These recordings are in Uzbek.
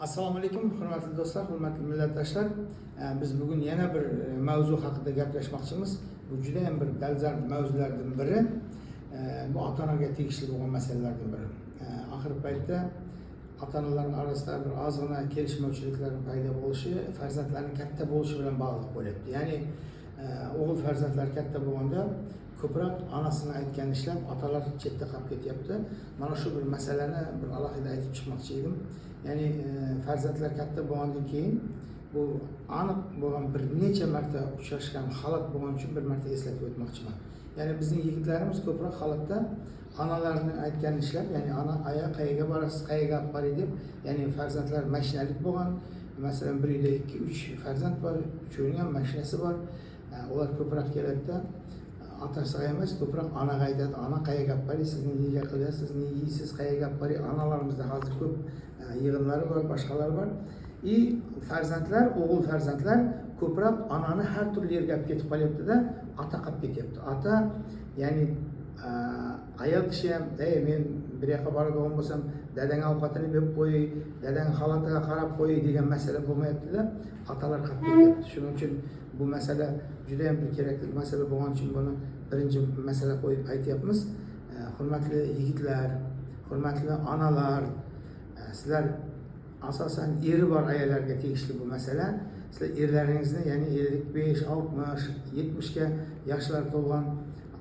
Assalomu alaykum, hurmatli do'stlar, hurmatli millatdoshlar. Biz bugun yana bir mavzu haqida gaplashmoqchimiz. Bu juda ham bir dolzarb mavzulardan biri. Bu ota-onaga tegishli bo'lgan masalalardan biri. Oxirgi paytda ota-onalar orasida bir ozgina kelishmovchiliklar paydo bo'lishi farzandlarning katta bo'lishi bilan bog'liq bo'lyapti. Ya'ni o'g'il farzandlar katta bo'lganda ko'proq onasini aytgan ishlab, otalar chetda qolib ketyapti. Mana shu bir masalani bir alohida aytib chiqmoqchi edim. Ya'ni farzandlar katta bo'lgandan keyin bu aniq bo'lgan bir necha marta uchrashgan holat bo'lgani uchun bir marta eslatib o'tmoqchiman. Ya'ni bizning yigitlarimiz ko'proq holatda onalarning aytgan ishlab, ya'ni ona aya qayerga borasiz, qayerga olib boray deb, ya'ni farzandlar mashinalik bo'lgan. Masalan, bir uyda 2-3 farzand bor, uchovining ham mashinasi bor. Ular ko'proq keladida otasiga emas, ko'proq onaga aytadi. Ona qayerga olib boray, siz nega qilyapsiz, nega yeysiz, qayerga olib boray. Onalarimizda hozir ko'p yig'inlari bor, boshqalar bor. Farzandlar, o'g'il farzandlar ko'proq onani har turli yerga olib ketib qolyapti-da, ota qolib ketyapti. Ota, ya'ni ayol kishi ham, men bir yoqqa boradigan bo'lsam, dadang ovqatini berib qo'y, dadang holatiga qarab qo'y degan masala bo'lmayapti-da, otalar qolib ketyapti. Shuning uchun bu masala juda ham bir kerakli masala bo'lgani uchun buni birinchi masala qo'yib aytyapmiz. Hurmatli yigitlar, hurmatli onalar, sizlar asosan eri bor ayollarga tegishli bu masala. Sizlar erlaringizni, ya'ni 55, 60, 70 ga yoshlar to'lgan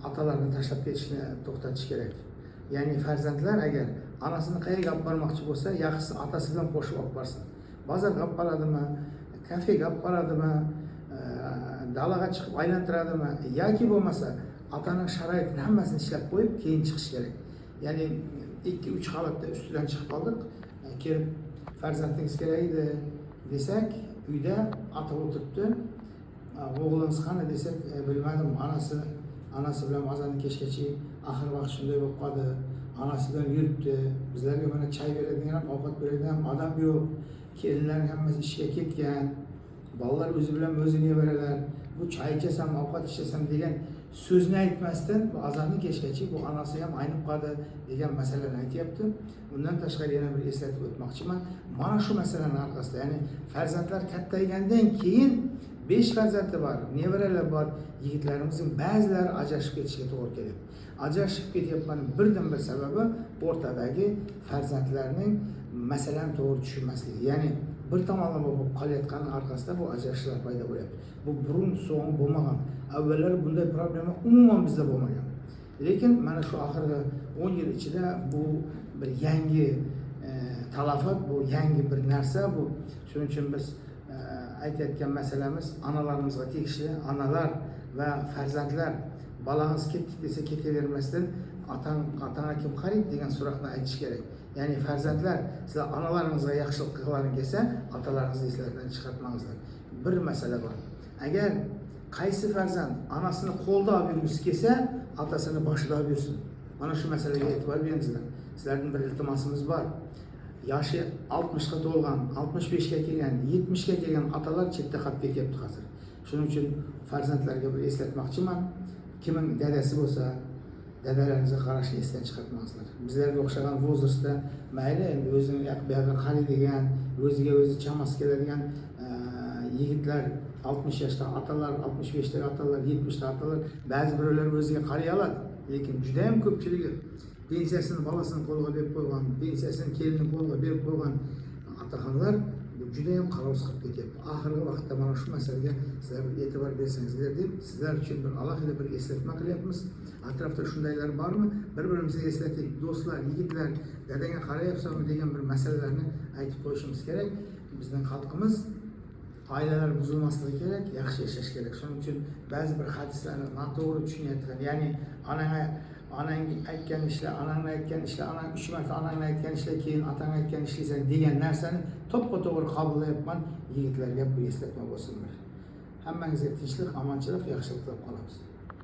otalarni tashlab ketishni to'xtatish kerak. Ya'ni farzandlar agar onasini qayerga olib bormoqchi bo'lsa, yaxshisi otasi bilan qo'shib olib borsin. Bozorga olib boradimi, kafega olib boradimi, dalaga chiqib aylantiradimi, yoki bo'lmasa otaning sharoitini hammasini ishlab qo'yib keyin chiqish kerak. Ya'ni 2-3 holatda ustidan chiqib qoldik. Kelib farzandingiz kerak edi desak, uyda ota o'tiribdi. O'g'lingiz qani desak, bilmadim, onasi bilan mazani kechgacha axir vaqt shunday bo'lib qoldi. Onasi bilan yuribdi. Bizlarga mana choy beradigan, ovqat beradigan odam yo'q. Kelinlarning hammasi ishga ketgan. Bolalar o'zi bilan o'zini yeyveradilar. Bu choy ichasam, ovqat ichasam degan so'zni aytmasdan, bu azonni kechgacha bu onasi ham aynib qoldi degan masalani aytyapti. Undan tashqari yana bir eslatib o'tmoqchiman. Mana shu masalaning orqasida, ya'ni farzandlar kattaygandan keyin 5 farzandi bor, nevaralar bor, yigitlarimizning ba'zilari ajrashib ketishiga to'g'ri keladi. Ajrashib ketayotganing birdan bir sababi o'rtadagi farzandlarning masalani to'g'ri tushunmasligi. Ya'ni bir tomonlama bo'lib qolayotgani orqasida bu ajrashishlar paydo bo'lyapti. Bu burun so'ng bo'lmagan. Avvallari bunday problema umuman bizda bo'lmagan. Lekin mana shu oxirgi 10 yil ichida bu bir yangi talafot, bu yangi bir narsa bu. Shuning uchun biz aytayotgan masalamiz onalarimizga tegishli. Onalar va farzandlar bolangiz ketdik desa ketavermasdan, otangga kim qaraydi degan so'roqni aytish kerak. Ya'ni farzandlar, sizlar onalaringizga yaxshilik qilganing kelsa, otalaringizni eslardan chiqartmangizlar. Bir masala bor. Agar qaysi farzand onasini qo'lda olib yurgisi kelsa, otasini boshida olib yursin. Mana shu masalaga e'tibor beringizlar. Sizlarning bir iltimosimiz bor. Yoshi 60 ga to'lgan, 65 ga kelgan, 70 ga kelgan otalar chetda qolib ketyapti hozir. Shuning uchun farzandlarga bir eslatmoqchiman. Kimning dadasi bo'lsa, dadalaringizga qarashni esdan chiqartmangizlar. Bizlarga o'xshagan vozirda mayli endi o'zini yoqqa qaraydigan, o'ziga o'zi chamasi keladigan yigitlar, 60 yoshda otalar, 65 da otalar, 70 da otalar, ba'zi birovlar o'ziga qaray oladi, lekin juda ham ko'pchiligi pensiyasini bolasini qo'lga berib qo'ygan, pensiyasini kelini qo'lga berib qo'ygan otaxonlar bu juda ham qarovsiz qilib ketyapti. Oxirgi vaqtda mana shu masalaga sizlar e'tibor bersangizlar deb sizlar uchun bir alohida bir eslatma qilyapmiz. Atrofda shundaylar bormi? Bir-birimizga eslating, do'stlar, yigitlar, dadangga qarayapsanmi degan bir masalalarni aytib qo'yishimiz kerak. Bizning xalqimiz oilalar buzilmasligi kerak, yaxshi yashash kerak. Shuning uchun ba'zi bir hadislarni noto'g'ri tushunayotgan, ya'ni onang aytgan ishlar, onangni aytgan ishlar, onang 3 marta onangni aytgan ishlar, keyin otang aytgan ishlaysan degan narsani to'ppa-to'g'ri qabullayapman. Yigitlarga bu eslatma bo'lsin. Hammangizga tinchlik, omonchilik, yaxshilik tilab qolamiz.